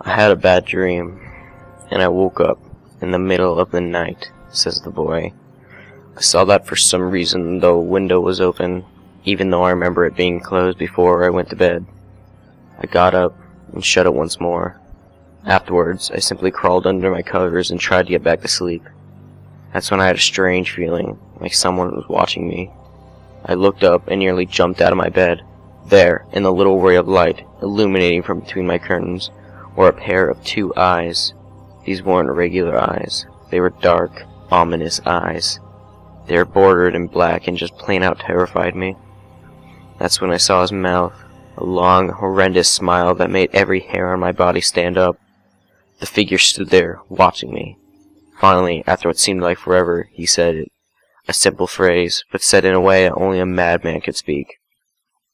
I had a bad dream, and I woke up in the middle of the night, says the boy. I saw that for some reason the window was open, even though I remember it being closed before I went to bed. I got up and shut it once more. Afterwards, I simply crawled under my covers and tried to get back to sleep. That's when I had a strange feeling, like someone was watching me. I looked up and nearly jumped out of my bed. There, in the little ray of light, illuminating from between my curtains, were a pair of 2 eyes. These weren't regular eyes. They were dark, ominous eyes. They were bordered in black and just plain out terrified me. That's when I saw his mouth, a long, horrendous smile that made every hair on my body stand up. The figure stood there, watching me. Finally, after what seemed like forever, he said it. A simple phrase, but said in a way that only a madman could speak.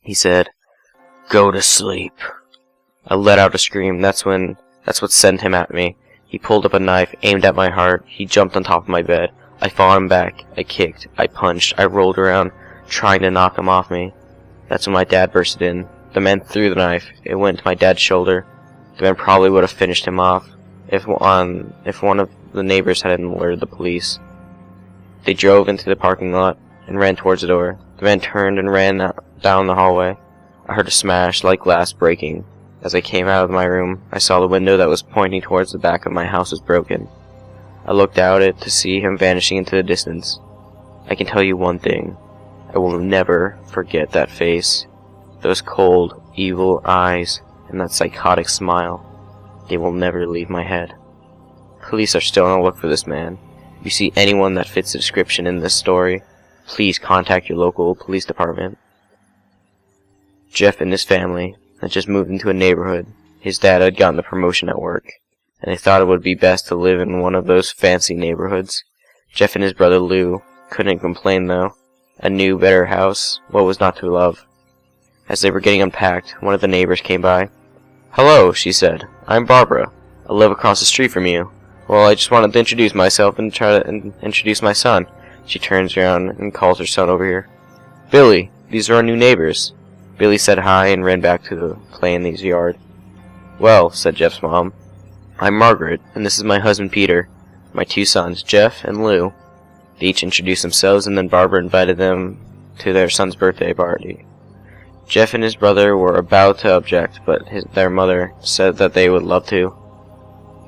He said, "Go to sleep." I let out a scream. That's what sent him at me. He pulled up a knife, aimed at my heart. He jumped on top of my bed. I fought him back. I kicked. I punched. I rolled around, trying to knock him off me. That's when my dad bursted in. The man threw the knife. It went to my dad's shoulder. The man probably would have finished him off if one of the neighbors hadn't alerted the police. They drove into the parking lot and ran towards the door. The man turned and ran down the hallway. I heard a smash like glass breaking. As I came out of my room, I saw the window that was pointing towards the back of my house was broken. I looked out it to see him vanishing into the distance. I can tell you one thing. I will never forget that face. Those cold, evil eyes, and that psychotic smile. They will never leave my head. Police are still on the look for this man. If you see anyone that fits the description in this story, please contact your local police department. Jeff and his family had just moved into a neighborhood. His dad had gotten a promotion at work, and they thought it would be best to live in one of those fancy neighborhoods. Jeff and his brother Lou couldn't complain though. A new, better house, what was not to love? As they were getting unpacked, one of the neighbors came by. "Hello," she said. "I'm Barbara. I live across the street from you. Well, I just wanted to introduce myself and try to introduce my son." She turns around and calls her son over here. "Billy, these are our new neighbors." Billy said hi and ran back to play in his yard. "Well," said Jeff's mom, "I'm Margaret, and this is my husband Peter, my 2 sons, Jeff and Lou." They each introduced themselves, and then Barbara invited them to their son's birthday party. Jeff and his brother were about to object, but their mother said that they would love to.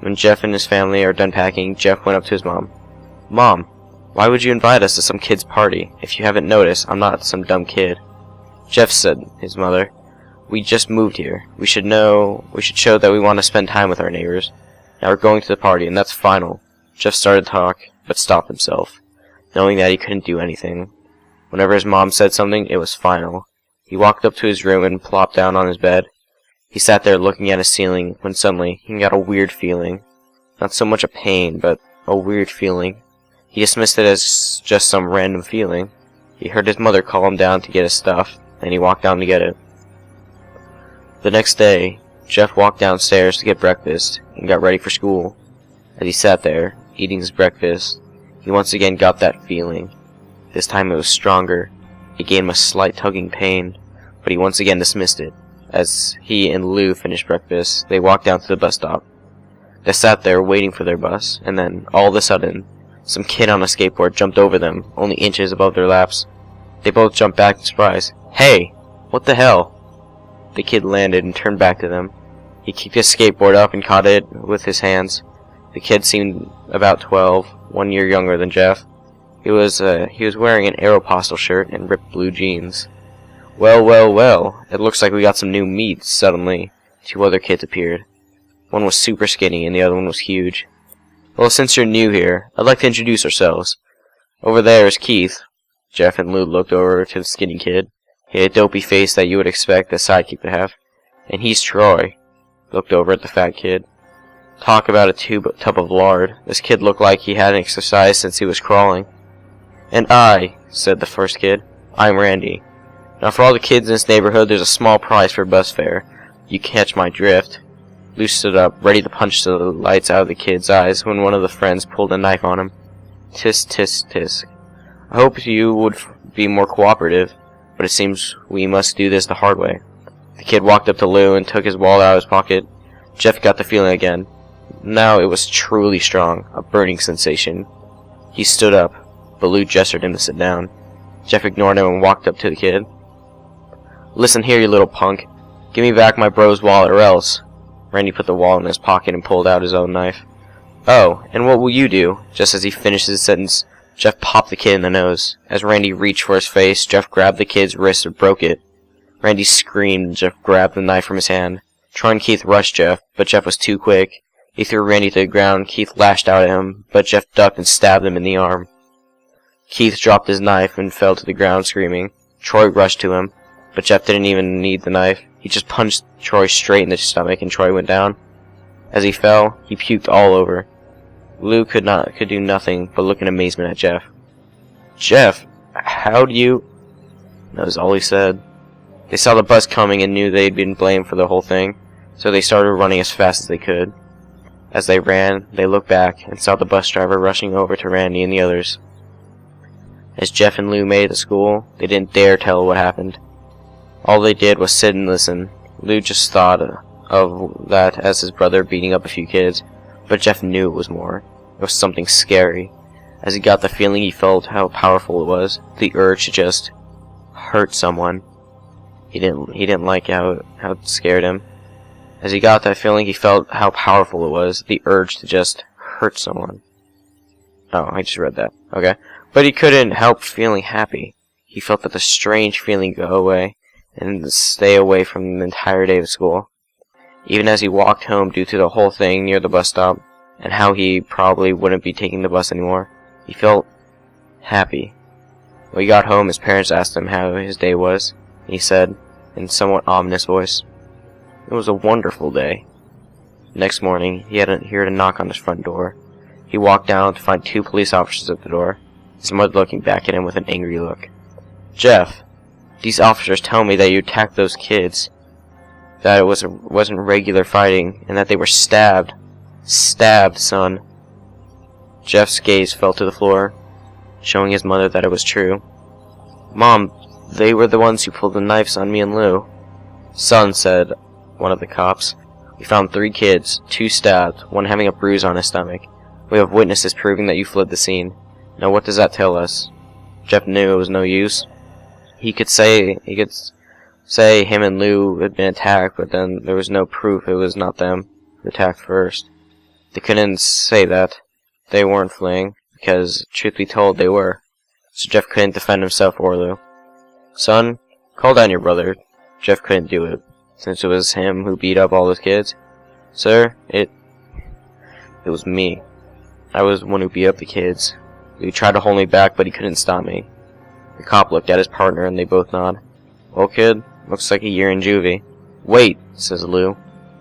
When Jeff and his family are done packing, Jeff went up to his mom. "Mom, why would you invite us to some kid's party? If you haven't noticed, I'm not some dumb kid." "Jeff," said his mother, "we just moved here. We should show that we want to spend time with our neighbors. Now we're going to the party, and that's final." Jeff started to talk, but stopped himself, knowing that he couldn't do anything. Whenever his mom said something, it was final. He walked up to his room and plopped down on his bed. He sat there looking at his ceiling when suddenly he got a weird feeling. Not so much a pain, but a weird feeling. He dismissed it as just some random feeling. He heard his mother call him down to get his stuff, and he walked down to get it. The next day, Jeff walked downstairs to get breakfast and got ready for school. As he sat there, eating his breakfast, he once again got that feeling. This time it was stronger. It gave him a slight tugging pain, but he once again dismissed it. As he and Lou finished breakfast, they walked down to the bus stop. They sat there waiting for their bus, and then, all of a sudden, some kid on a skateboard jumped over them, only inches above their laps. They both jumped back in surprise. "Hey! What the hell?" The kid landed and turned back to them. He kicked his skateboard up and caught it with his hands. The kid seemed about 12, 1 year younger than Jeff. He was wearing an Aeropostale shirt and ripped blue jeans. "Well, well, well, it looks like we got some new meat," suddenly. 2 other kids appeared. One was super skinny and the other one was huge. "Well, since you're new here, I'd like to introduce ourselves. Over there is Keith." Jeff and Lou looked over to the skinny kid. He had a dopey face that you would expect a sidekick to have. "And he's Troy." Looked over at the fat kid. Talk about a tub of lard. This kid looked like he hadn't exercised since he was crawling. "And I," said the first kid, "I'm Randy. Now for all the kids in this neighborhood, there's a small prize for bus fare. You catch my drift." Lou stood up, ready to punch the lights out of the kid's eyes when one of the friends pulled a knife on him. Tisk, tisk, tisk. "I hope you would be more cooperative, but it seems we must do this the hard way." The kid walked up to Lou and took his wallet out of his pocket. Jeff got the feeling again. Now it was truly strong, a burning sensation. He stood up, but Lou gestured him to sit down. Jeff ignored him and walked up to the kid. "Listen here, you little punk. Give me back my bro's wallet or else." Randy put the wallet in his pocket and pulled out his own knife. "Oh, and what will you do?" Just as he finished his sentence, Jeff popped the kid in the nose. As Randy reached for his face, Jeff grabbed the kid's wrist and broke it. Randy screamed and Jeff grabbed the knife from his hand. Troy and Keith rushed Jeff, but Jeff was too quick. He threw Randy to the ground. Keith lashed out at him, but Jeff ducked and stabbed him in the arm. Keith dropped his knife and fell to the ground screaming. Troy rushed to him, but Jeff didn't even need the knife. He just punched Troy straight in the stomach and Troy went down. As he fell, he puked all over. Lou could do nothing but look in amazement at Jeff. "Jeff, how do you—" That was all he said. They saw the bus coming and knew they'd been blamed for the whole thing, so they started running as fast as they could. As they ran, they looked back and saw the bus driver rushing over to Randy and the others. As Jeff and Lou made it to school, they didn't dare tell what happened. All they did was sit and listen. Lou just thought of that as his brother beating up a few kids, but Jeff knew it was more. It was something scary. As he got the feeling, he felt how powerful it was, the urge to just hurt someone. He didn't like how it scared him. As he got that feeling, he felt how powerful it was, the urge to just hurt someone. Oh, I just read that. Okay. But he couldn't help feeling happy. He felt that the strange feeling go away, and stay away from the entire day of school. Even as he walked home due to the whole thing near the bus stop, and how he probably wouldn't be taking the bus anymore, he felt happy. When he got home, his parents asked him how his day was, and he said, in a somewhat ominous voice, "It was a wonderful day." Next morning, he heard a knock on his front door. He walked down to find 2 police officers at the door, his mother looking back at him with an angry look. "Jeff, these officers tell me that you attacked those kids, that it wasn't regular fighting, and that they were stabbed. Stabbed, son." Jeff's gaze fell to the floor, showing his mother that it was true. "Mom, they were the ones who pulled the knives on me and Lou." "Son," said one of the cops, "we found 3 kids, 2 stabbed, 1 having a bruise on his stomach. We have witnesses proving that you fled the scene. Now what does that tell us?" Jeff knew it was no use. He could say him and Lou had been attacked, but then there was no proof it was not them who attacked first. They couldn't say that they weren't fleeing, because, truth be told, they were. So Jeff couldn't defend himself or Lou. "Son, call down your brother." Jeff couldn't do it, since it was him who beat up all those kids. "Sir, it was me. I was the one who beat up the kids. He tried to hold me back, but he couldn't stop me." The cop looked at his partner, and they both nodded. "Well, kid, looks like a year in juvie." "Wait," says Lou.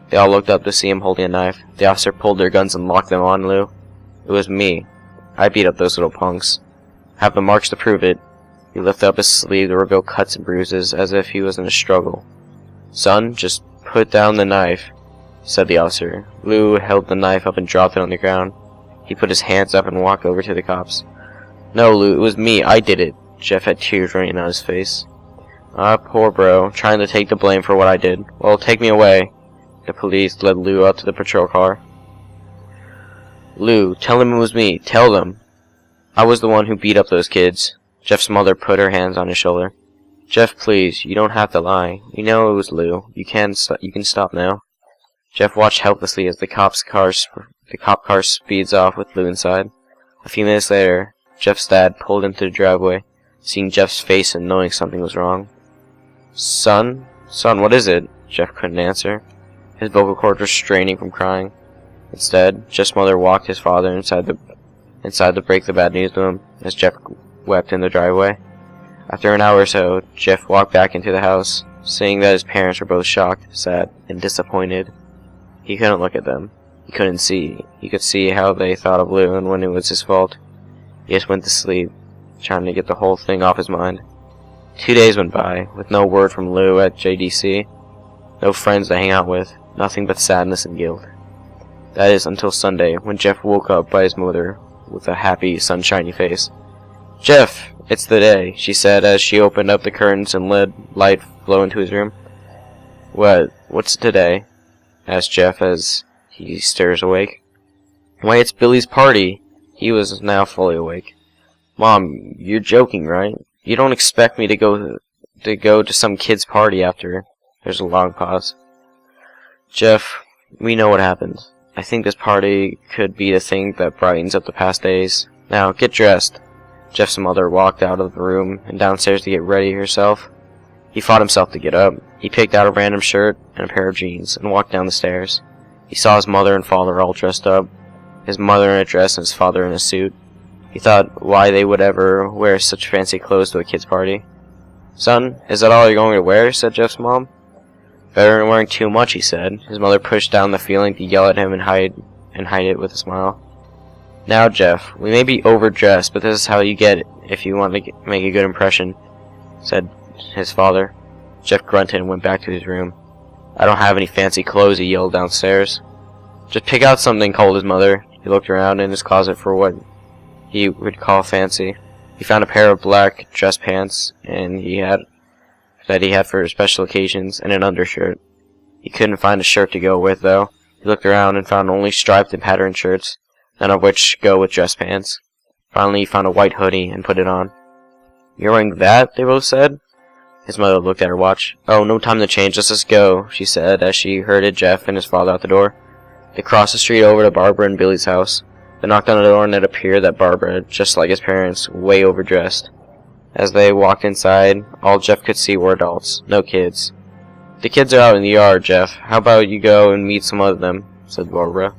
They all looked up to see him holding a knife. The officer pulled their guns and locked them on Lou. "It was me. I beat up those little punks. I have the marks to prove it." He lifted up his sleeve to reveal cuts and bruises, as if he was in a struggle. "Son, just put down the knife," said the officer. Lou held the knife up and dropped it on the ground. He put his hands up and walked over to the cops. "No, Lou, it was me. I did it." Jeff had tears running down his face. "Ah, poor bro, trying to take the blame for what I did. Well, take me away." The police led Lou up to the patrol car. "Lou, tell them it was me. Tell them. I was the one who beat up those kids." Jeff's mother put her hands on his shoulder. "Jeff, please, you don't have to lie. We know it was Lou. You can stop now." Jeff watched helplessly as the cop car speeds off with Lou inside. A few minutes later, Jeff's dad pulled into the driveway, seeing Jeff's face and knowing something was wrong. Son, what is it?" Jeff couldn't answer. His vocal cords were straining from crying. Instead, Jeff's mother walked his father inside to break the bad news to him, as Jeff wept in the driveway. After an hour or so, Jeff walked back into the house, seeing that his parents were both shocked, sad, and disappointed. He couldn't look at them. He couldn't see. He could see how they thought of Lou and when it was his fault. He just went to sleep, trying to get the whole thing off his mind. 2 days went by, with no word from Lou at JDC. No friends to hang out with, nothing but sadness and guilt. That is, until Sunday, when Jeff woke up by his mother with a happy, sunshiny face. "Jeff, it's the day," she said as she opened up the curtains and let light flow into his room. What's today?" asked Jeff as he stirs awake. Why, it's Billy's party. He was now fully awake. Mom, you're joking, right? You don't expect me to go to some kid's party after. There's a long pause. Jeff, we know what happened. I think this party could be the thing that brightens up the past days. Now, get dressed. Jeff's mother walked out of the room and downstairs to get ready herself. He fought himself to get up. He picked out a random shirt and a pair of jeans and walked down the stairs. He saw his mother and father all dressed up. His mother in a dress and his father in a suit. He thought why they would ever wear such fancy clothes to a kid's party. Son, is that all you're going to wear? Said Jeff's mom. Better than wearing too much, he said. His mother pushed down the feeling to yell at him and hide it with a smile. Now, Jeff, we may be overdressed, but this is how you get it if you want to make a good impression, said his father. Jeff grunted and went back to his room. I don't have any fancy clothes, he yelled downstairs. Just pick out something, called his mother. He looked around in his closet for what he would call fancy. He found a pair of black dress pants that he had for special occasions, and an undershirt. He couldn't find a shirt to go with, though. He looked around and found only striped and patterned shirts, none of which go with dress pants. Finally, he found a white hoodie and put it on. You're wearing that? They both said. His mother looked at her watch. Oh, no time to change, let's just go, she said as she herded Jeff and his father out the door. They crossed the street over to Barbara and Billy's house. They knocked on the door and it appeared that Barbara, just like his parents, way overdressed. As they walked inside, all Jeff could see were adults, no kids. The kids are out in the yard, Jeff. How about you go and meet some of them, said Barbara.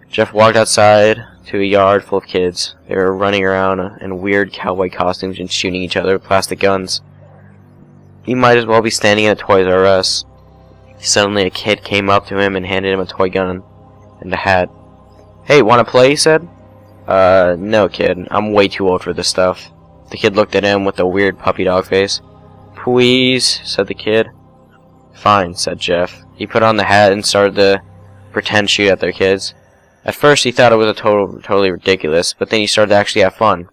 Jeff walked outside to a yard full of kids. They were running around in weird cowboy costumes and shooting each other with plastic guns. He might as well be standing in a Toys R Us. Suddenly a kid came up to him and handed him a toy gun and a hat. Hey, wanna play? He said. No, kid. I'm way too old for this stuff. The kid looked at him with a weird puppy dog face. Please, said the kid. Fine, said Jeff. He put on the hat and started to pretend shoot at their kids. At first he thought it was totally ridiculous, but then he started to actually have fun.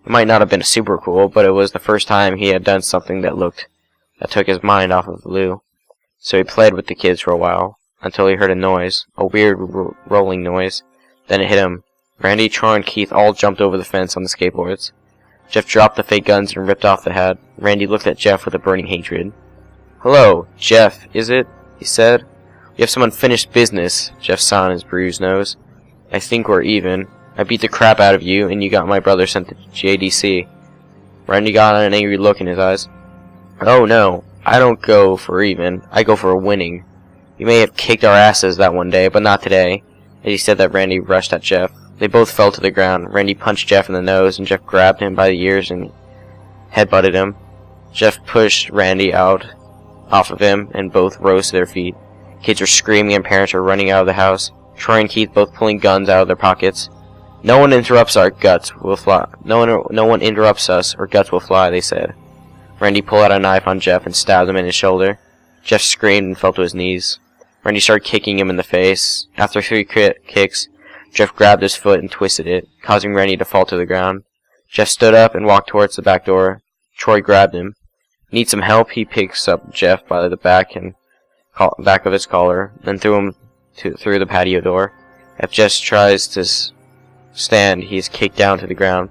It might not have been super cool, but it was the first time he had done something that took his mind off of Lou. So he played with the kids for a while, until he heard a noise, a weird rolling noise. Then it hit him. Randy, Troy, and Keith all jumped over the fence on the skateboards. Jeff dropped the fake guns and ripped off the hat. Randy looked at Jeff with a burning hatred. Hello, Jeff, is it? He said. We have some unfinished business, Jeff saw on his bruised nose. I think we're even. I beat the crap out of you, and you got my brother sent to JDC. Randy got an angry look in his eyes. Oh no, I don't go for even. I go for winning. You may have kicked our asses that one day, but not today. As he said that, Randy rushed at Jeff. They both fell to the ground. Randy punched Jeff in the nose, and Jeff grabbed him by the ears and headbutted him. Jeff pushed Randy off of him, and both rose to their feet. Kids were screaming and parents were running out of the house. Troy and Keith both pulling guns out of their pockets. No one interrupts our guts will fly. No one interrupts us, or guts will fly, they said. Randy pulled out a knife on Jeff and stabbed him in his shoulder. Jeff screamed and fell to his knees. Randy started kicking him in the face. After 3 kicks, Jeff grabbed his foot and twisted it, causing Randy to fall to the ground. Jeff stood up and walked towards the back door. Troy grabbed him. Need some help? He picks up Jeff by the back of his collar, then threw him through the patio door. If Jeff tries to stand, he is kicked down to the ground.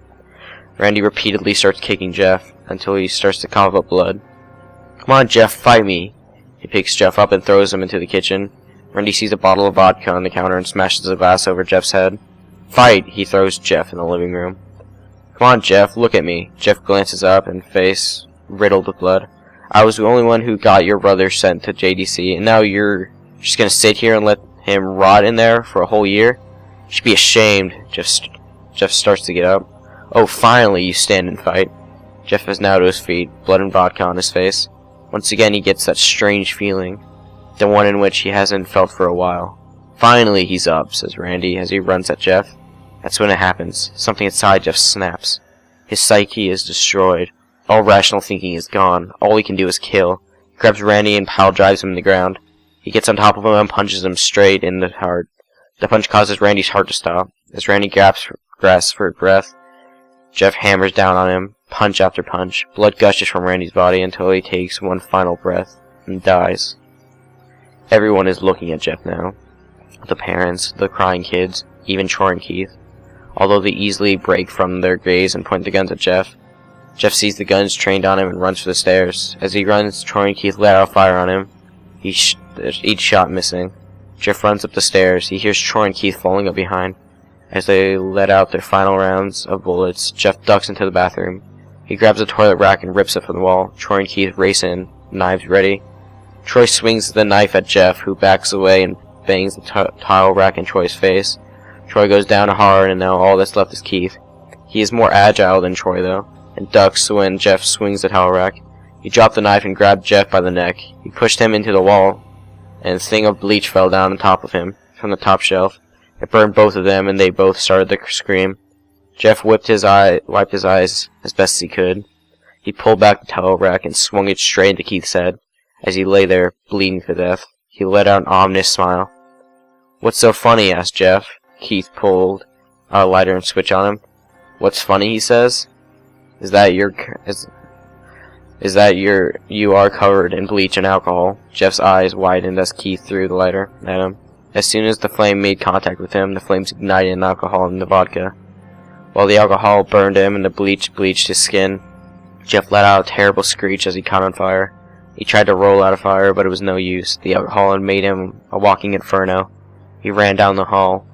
Randy repeatedly starts kicking Jeff until he starts to cough up blood. Come on, Jeff, fight me. He picks Jeff up and throws him into the kitchen. Randy sees a bottle of vodka on the counter and smashes a glass over Jeff's head. Fight! He throws Jeff in the living room. Come on, Jeff, look at me. Jeff glances up and face riddled with blood. I was the only one who got your brother sent to JDC, and now you're just gonna sit here and let him rot in there for a whole year? You should be ashamed. Jeff starts to get up. Oh, finally, you stand and fight. Jeff is now to his feet, blood and vodka on his face. Once again, he gets that strange feeling, the one in which he hasn't felt for a while. Finally, he's up, says Randy as he runs at Jeff. That's when it happens. Something inside Jeff snaps. His psyche is destroyed. All rational thinking is gone. All he can do is kill. He grabs Randy and pile drives him to the ground. He gets on top of him and punches him straight in the heart. The punch causes Randy's heart to stop. As Randy grasps for breath, Jeff hammers down on him, punch after punch. Blood gushes from Randy's body until he takes one final breath and dies. Everyone is looking at Jeff now. The parents, the crying kids, even Troy and Keith. Although they easily break from their gaze and point the guns at Jeff. Jeff sees the guns trained on him and runs for the stairs. As he runs, Troy and Keith let out fire on him, each shot missing. Jeff runs up the stairs. He hears Troy and Keith falling up behind. As they let out their final rounds of bullets, Jeff ducks into the bathroom. He grabs a toilet rack and rips it from the wall. Troy and Keith race in, knives ready. Troy swings the knife at Jeff, who backs away and bangs the tile rack in Troy's face. Troy goes down hard, and now all that's left is Keith. He is more agile than Troy, though, and ducks when Jeff swings the towel rack. He dropped the knife and grabbed Jeff by the neck. He pushed him into the wall, and a thing of bleach fell down on top of him, from the top shelf. It burned both of them, and they both started to scream. Jeff wiped his eyes as best as he could. He pulled back the towel rack and swung it straight into Keith's head. As he lay there, bleeding to death, he let out an ominous smile. "What's so funny?" asked Jeff. Keith pulled out a lighter and switched on him. "What's funny?" he says. "Is that you are covered in bleach and alcohol." Jeff's eyes widened as Keith threw the lighter at him. As soon as the flame made contact with him, the flames ignited in alcohol and the vodka. While the alcohol burned him and the bleach bleached his skin, Jeff let out a terrible screech as he caught on fire. He tried to roll out of fire, but it was no use. The alcohol had made him a walking inferno. He ran down the hall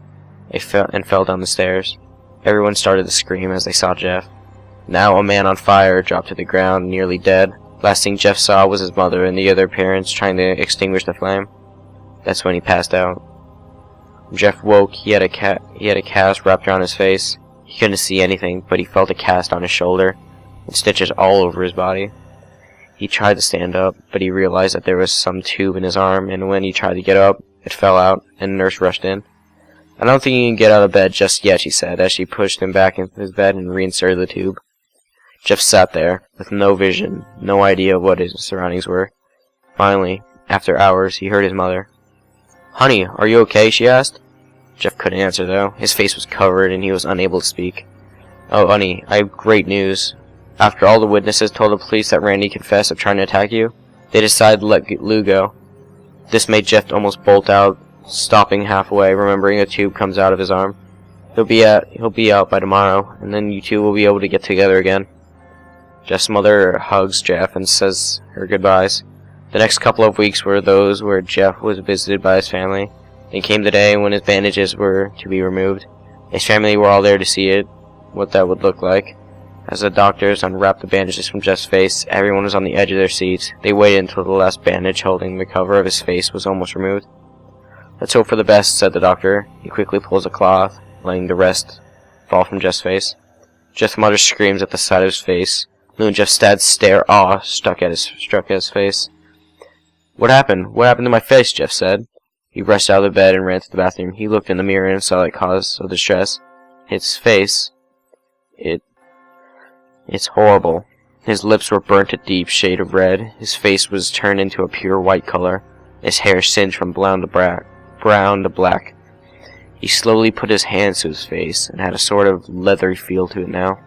and fell down the stairs. Everyone started to scream as they saw Jeff. Now a man on fire dropped to the ground, nearly dead. Last thing Jeff saw was his mother and the other parents trying to extinguish the flame. That's when he passed out. When Jeff woke, he had a cast wrapped around his face. He couldn't see anything, but he felt a cast on his shoulder and stitches all over his body. He tried to stand up, but he realized that there was some tube in his arm, and when he tried to get up, it fell out, and a nurse rushed in. "I don't think you can get out of bed just yet," she said, as she pushed him back into his bed and reinserted the tube. Jeff sat there, with no vision, no idea what his surroundings were. Finally, after hours, he heard his mother. "Honey, are you okay?" she asked. Jeff couldn't answer, though. His face was covered, and he was unable to speak. "Oh, honey, I have great news. After all the witnesses told the police that Randy confessed of trying to attack you, they decided to let Lou go." This made Jeff almost bolt out, stopping halfway, remembering a tube comes out of his arm. He'll be out by tomorrow, and then you two will be able to get together again." Jeff's mother hugs Jeff and says her goodbyes. The next couple of weeks were those where Jeff was visited by his family. Then came the day when his bandages were to be removed. His family were all there to see what that would look like. As the doctors unwrapped the bandages from Jeff's face, everyone was on the edge of their seats. They waited until the last bandage holding the cover of his face was almost removed. "Let's hope for the best," said the doctor. He quickly pulls a cloth, letting the rest fall from Jeff's face. Jeff's mother screams at the sight of his face. Lou and Jeff's dad stare, awe struck at his face. What happened? What happened to my face?" Jeff said. He rushed out of the bed and ran to the bathroom. He looked in the mirror and saw the cause of distress. His face. It's horrible. His lips were burnt a deep shade of red. His face was turned into a pure white color. His hair singed from brown to black. He slowly put his hands to his face and had a sort of leathery feel to it now.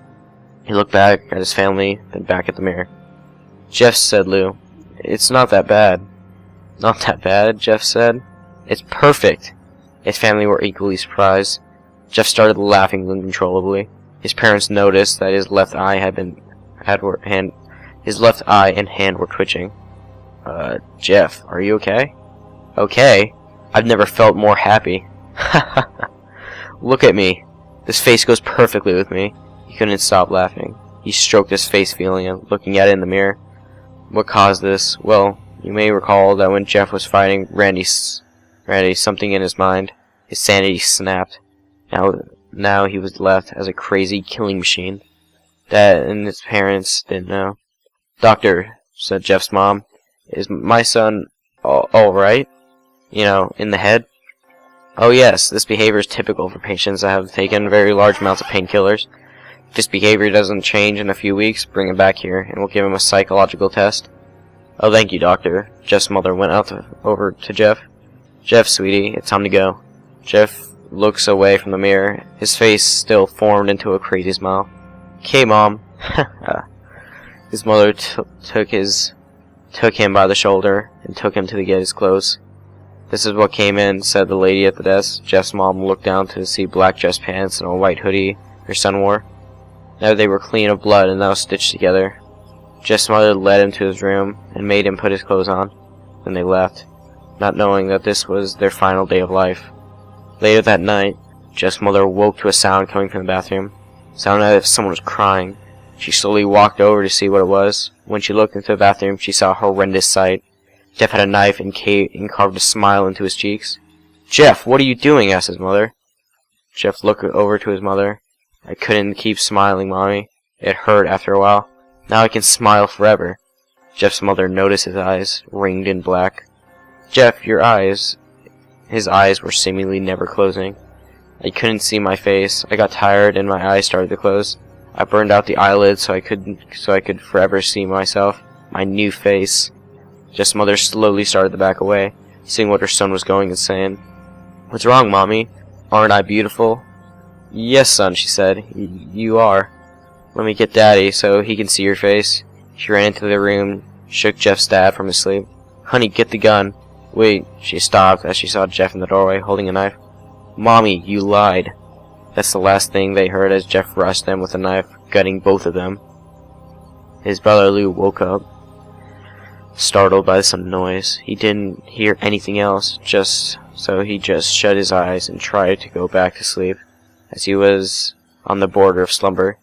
He looked back at his family, then back at the mirror. "Jeff," said Lou, "it's not that bad." "Not that bad," Jeff said. "It's perfect." His family were equally surprised. Jeff started laughing uncontrollably. His parents noticed that his left eye and hand were twitching. Jeff, are you okay?" "Okay? I've never felt more happy." "Look at me. This face goes perfectly with me." He couldn't stop laughing. He stroked his face, feeling it, looking at it in the mirror. What caused this? Well, you may recall that when Jeff was fighting Randy, something in his mind, his sanity snapped. Now he was left as a crazy killing machine. That and his parents didn't know. "Doctor," said Jeff's mom, "is my son all right? In the head?" "Oh yes, this behavior is typical for patients that have taken very large amounts of painkillers. If this behavior doesn't change in a few weeks, bring him back here, and we'll give him a psychological test." "Oh, thank you, doctor." Jeff's mother went over to Jeff. "Jeff, sweetie, it's time to go." Jeff looks away from the mirror. His face still formed into a crazy smile. "Okay, Mom." His mother took him by the shoulder and took him to get his clothes. "This is what came in," said the lady at the desk. Jeff's mom looked down to see black dress pants and a white hoodie her son wore. Now they were clean of blood and now stitched together. Jeff's mother led him to his room and made him put his clothes on. Then they left, not knowing that this was their final day of life. Later that night, Jeff's mother woke to a sound coming from the bathroom. It sounded as if someone was crying. She slowly walked over to see what it was. When she looked into the bathroom, she saw a horrendous sight. Jeff had a knife and carved a smile into his cheeks. "Jeff, what are you doing?" asked his mother. Jeff looked over to his mother. "I couldn't keep smiling, Mommy. It hurt after a while. Now I can smile forever." Jeff's mother noticed his eyes, ringed in black. "Jeff, your eyes." His eyes were seemingly never closing. "I couldn't see my face. I got tired and my eyes started to close. I burned out the eyelids so I could forever see myself, my new face." Jeff's mother slowly started to back away, seeing what her son was going and saying. "What's wrong, Mommy? Aren't I beautiful?" "Yes, son," she said. You are. Let me get Daddy so he can see your face." She ran into the room, shook Jeff's dad from his sleep. "Honey, get the gun." "Wait," she stopped as she saw Jeff in the doorway holding a knife. "Mommy, you lied." That's the last thing they heard as Jeff rushed them with a knife, gutting both of them. His brother Lou woke up, startled by some noise. He didn't hear anything else, so he just shut his eyes and tried to go back to sleep. As he was on the border of slumber,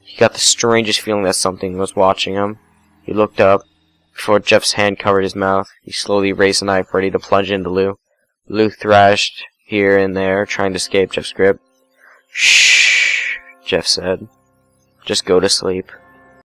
he got the strangest feeling that something was watching him. He looked up. Before Jeff's hand covered his mouth, he slowly raised a knife ready to plunge into Lou. Lou thrashed here and there, trying to escape Jeff's grip. "Shh," Jeff said. "Just go to sleep."